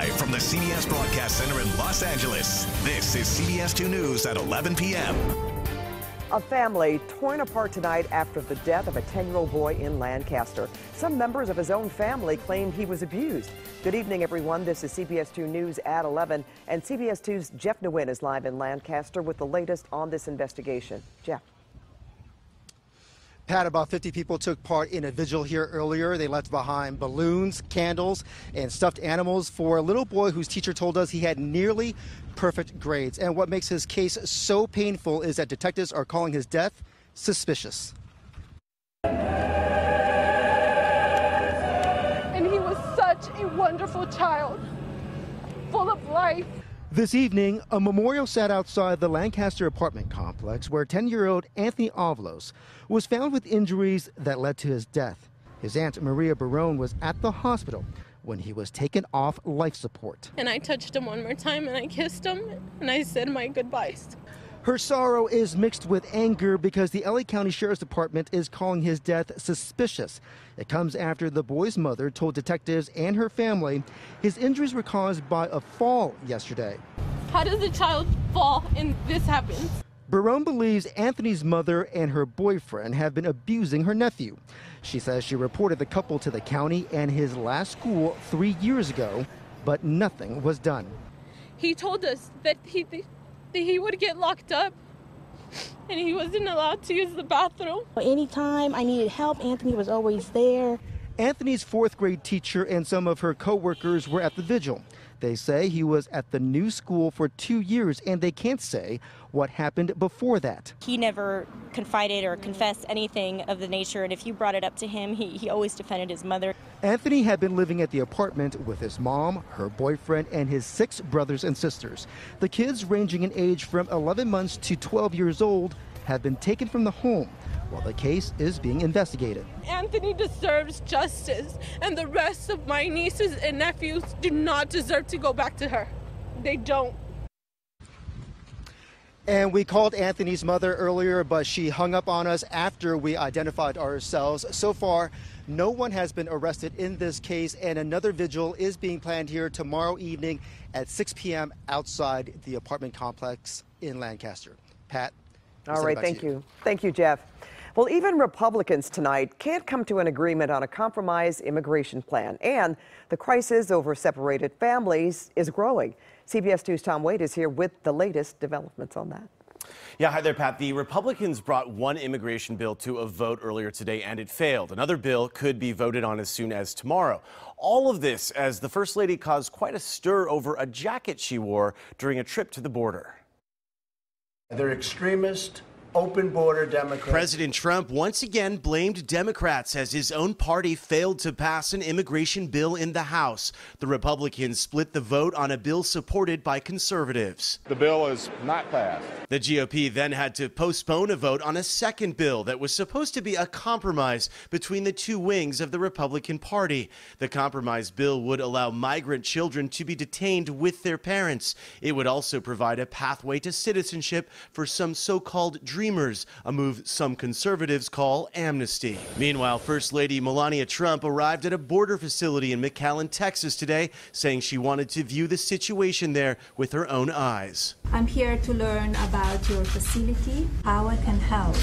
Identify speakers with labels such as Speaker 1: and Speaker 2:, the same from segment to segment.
Speaker 1: Live from the CBS Broadcast Center in Los Angeles, this is CBS 2 News at 11 p.m.
Speaker 2: A family torn apart tonight after the death of a 10-year-old boy in Lancaster. Some members of his own family claim he was abused. Good evening, everyone. This is CBS 2 News at 11, and CBS 2's Jeff Nguyen is live in Lancaster with the latest on this investigation. Jeff.
Speaker 3: Pat, about 50 people took part in a vigil here earlier. They left behind balloons, candles, and stuffed animals for a little boy whose teacher told us he had nearly perfect grades. And what makes his case so painful is that detectives are calling his death suspicious.
Speaker 4: And he was such a wonderful child, full of life.
Speaker 3: This evening, a memorial sat outside the Lancaster apartment complex where 10-year-old Anthony Avalos was found with injuries that led to his death. His aunt, Maria Barone, was at the hospital when he was taken off life support.
Speaker 4: And I touched him one more time and I kissed him and I said my goodbyes.
Speaker 3: Her sorrow is mixed with anger because the LA County Sheriff's Department is calling his death suspicious. It comes after the boy's mother told detectives and her family his injuries were caused by a fall yesterday.
Speaker 4: How does a child fall and this happens?
Speaker 3: Barone believes Anthony's mother and her boyfriend have been abusing her nephew. She says she reported the couple to the county and his last school 3 years ago, but nothing was done.
Speaker 4: He told us that he would get locked up and he wasn't allowed to use the bathroom.
Speaker 5: Anytime I needed help, Anthony was always there.
Speaker 3: Anthony's fourth grade teacher and some of her co-workers were at the vigil. They say he was at the new school for 2 years and they can't say what happened before that.
Speaker 5: He never confided or confessed anything of the nature, and if you brought it up to him, he always defended his mother.
Speaker 3: Anthony had been living at the apartment with his mom, her boyfriend, and his 6 brothers and sisters. The kids, ranging in age from 11 months to 12 years old, have been taken from the home while the case is being investigated.
Speaker 4: Anthony deserves justice, and the rest of my nieces and nephews do not deserve to go back to her. They don't.
Speaker 3: And we called Anthony's mother earlier, but she hung up on us after we identified ourselves. So far, no one has been arrested in this case, and another vigil is being planned here tomorrow evening at 6 p.m. outside the apartment complex in Lancaster. Pat?
Speaker 2: All right, thank you. Thank you, Jeff. Well, even Republicans tonight can't come to an agreement on a compromise immigration plan, and the crisis over separated families is growing. CBS 2's Tom Wade is here with the latest developments on that.
Speaker 6: Yeah, hi there, Pat. The Republicans brought one immigration bill to a vote earlier today, and it failed. Another bill could be voted on as soon as tomorrow. All of this as the First Lady caused quite a stir over a jacket she wore during a trip to the border.
Speaker 7: They're extremist, open border Democrats.
Speaker 6: President Trump once again blamed Democrats as his own party failed to pass an immigration bill in the House. The Republicans split the vote on a bill supported by conservatives.
Speaker 8: The bill is not passed.
Speaker 6: The GOP then had to postpone a vote on a second bill that was supposed to be a compromise between the two wings of the Republican Party. The compromise bill would allow migrant children to be detained with their parents. It would also provide a pathway to citizenship for some so-called dreamers, a move some conservatives call amnesty. Meanwhile, First Lady Melania Trump arrived at a border facility in McAllen, Texas today, saying she wanted to view the situation there with her own eyes.
Speaker 9: I'm here to learn about your facility, how I can help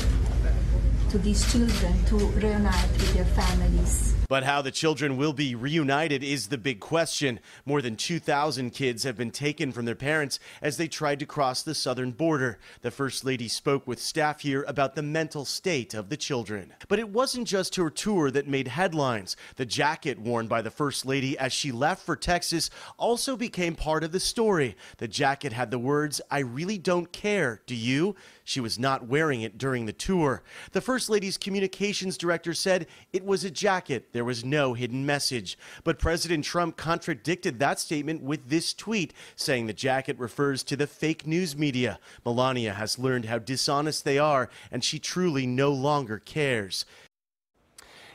Speaker 9: to these children to reunite with their families.
Speaker 6: But how the children will be reunited is the big question. More than 2,000 kids have been taken from their parents as they tried to cross the southern border. The First Lady spoke with staff here about the mental state of the children. But it wasn't just her tour that made headlines. The jacket worn by the First Lady as she left for Texas also became part of the story. The jacket had the words, "I really don't care, do you?" She was not wearing it during the tour. The First Lady's communications director said it was a jacket. There was no hidden message. But President Trump contradicted that statement with this tweet, saying the jacket refers to the fake news media. Melania has learned how dishonest they are, and she truly no longer cares.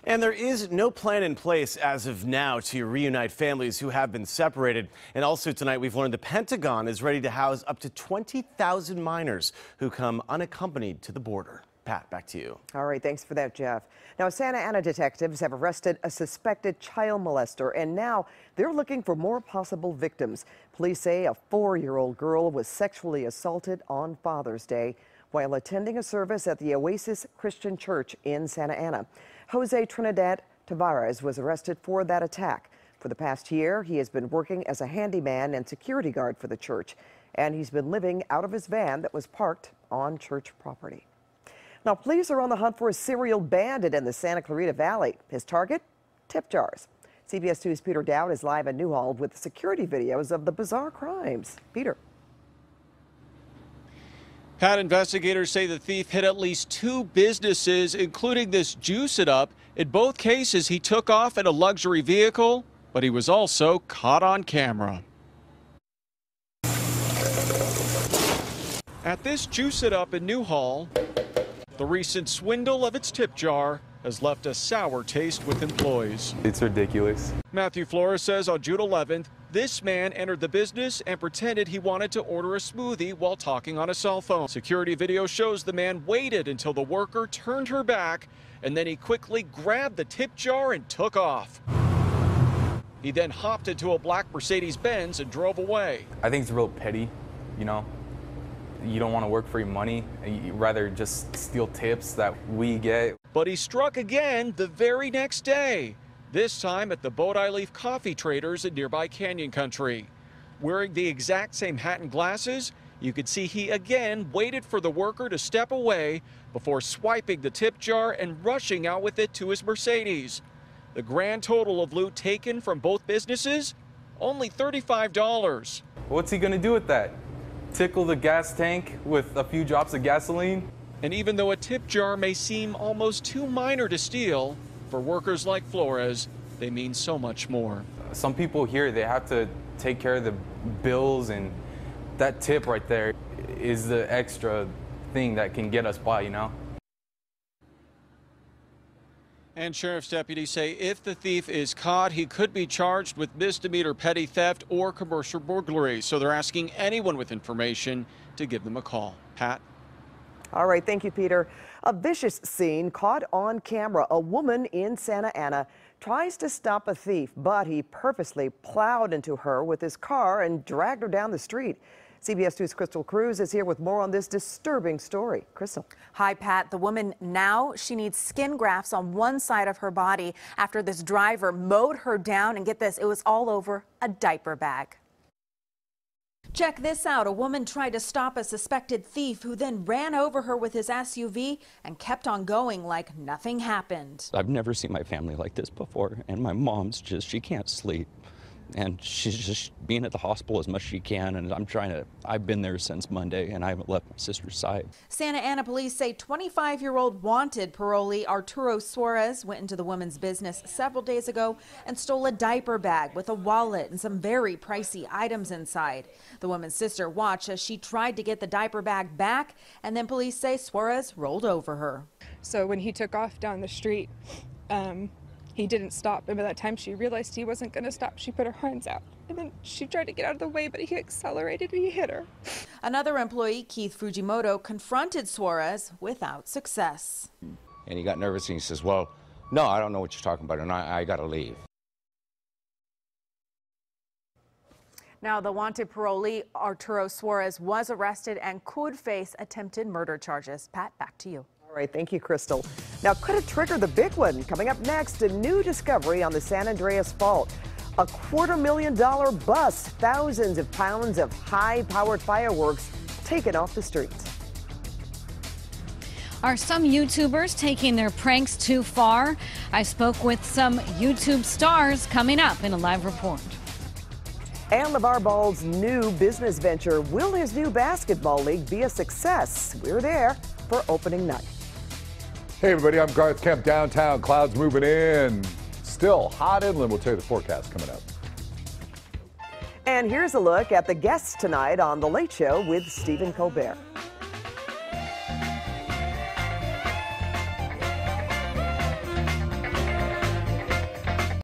Speaker 6: And there is no plan in place as of now to reunite families who have been separated. And also tonight, we've learned the Pentagon is ready to house up to 20,000 minors who come unaccompanied to the border. Pat, back to you.
Speaker 2: All right, thanks for that, Jeff. Now, Santa Ana detectives have arrested a suspected child molester, and now they're looking for more possible victims. Police say a 4-year-old girl was sexually assaulted on Father's Day while attending a service at the Oasis Christian Church in Santa Ana. Jose Trinidad Tavares was arrested for that attack. For the past year, he has been working as a handyman and security guard for the church, and he's been living out of his van that was parked on church property. Now, police are on the hunt for a serial bandit in the Santa Clarita Valley. His target? Tip jars. CBS 2's Peter Dowd is live in Newhall with security videos of the bizarre crimes. Peter.
Speaker 8: Pat, investigators say the thief hit at least 2 businesses, including this Juice It Up. In both cases, he took off in a luxury vehicle, but he was also caught on camera. At this Juice It Up in Newhall, the recent swindle of its tip jar has left a sour taste with employees.
Speaker 10: It's ridiculous.
Speaker 8: Matthew Flores says on June 11th, this man entered the business and pretended he wanted to order a smoothie while talking on a cell phone. Security video shows the man waited until the worker turned her back, and then he quickly grabbed the tip jar and took off. He then hopped into a black Mercedes-Benz and drove away.
Speaker 10: I think it's real petty, you know. You don't want to work for your money. You'd rather just steal tips that we get.
Speaker 8: But he struck again the very next day, this time at the Bodhi Leaf Coffee Traders in nearby Canyon Country. Wearing the exact same hat and glasses, you could see he again waited for the worker to step away before swiping the tip jar and rushing out with it to his Mercedes. The grand total of loot taken from both businesses? Only $35.
Speaker 10: What's he going to do with that? Tickle the gas tank with a few drops of gasoline?
Speaker 8: And even though a tip jar may seem almost too minor to steal, for workers like Flores, they mean so much more.
Speaker 10: Some people here, they have to take care of the bills, and that tip right there is the extra thing that can get us by, you know?
Speaker 8: And sheriff's deputies say if the thief is caught, he could be charged with misdemeanor petty theft or commercial burglary. So they're asking anyone with information to give them a call. Pat?
Speaker 2: All right, thank you, Peter. A vicious scene caught on camera. A woman in Santa Ana tries to stop a thief, but he purposely plowed into her with his car and dragged her down the street. CBS 2's Crystal Cruz is here with more on this disturbing story. Crystal.
Speaker 11: Hi, Pat. The woman now, she needs skin grafts on one side of her body after this driver mowed her down. And get this, it was all over a diaper bag. Check this out. A woman tried to stop a suspected thief who then ran over her with his SUV and kept on going like nothing happened.
Speaker 12: I've never seen my family like this before, and my mom's she can't sleep. And she's just being at the hospital as much as she can, and I've been there since Monday, and I haven't left my sister's side.
Speaker 11: Santa Ana police say 25-year-old wanted parolee Arturo Suarez went into the woman's business several days ago and stole a diaper bag with a wallet and some very pricey items inside. The woman's sister watched as she tried to get the diaper bag back, and then police say Suarez rolled over her.
Speaker 13: So when he took off down the street, he didn't stop, and by that time she realized he wasn't going to stop. She put her hands out, and then she tried to get out of the way, but he accelerated and he hit her.
Speaker 11: Another employee, Keith Fujimoto, confronted Suarez without success.
Speaker 14: And he got nervous and he says, well, no, I don't know what you're talking about, and I got to leave.
Speaker 11: Now, the wanted parolee Arturo Suarez was arrested and could face attempted murder charges. Pat, back to you.
Speaker 2: All right, thank you, Crystal. Now, could it trigger the big one? Coming up next, a new discovery on the San Andreas Fault. A $250,000 bust, thousands of pounds of high-powered fireworks taken off the streets.
Speaker 15: Are some YouTubers taking their pranks too far? I spoke with some YouTube stars coming up in a live report.
Speaker 2: And LaVar Ball's new business venture. Will his new basketball league be a success? We're there for opening night.
Speaker 16: Hey everybody, I'm Garth Kemp downtown. Clouds moving in. Still hot inland. We'll tell you the forecast coming up.
Speaker 2: And here's a look at the guests tonight on The Late Show with Stephen Colbert.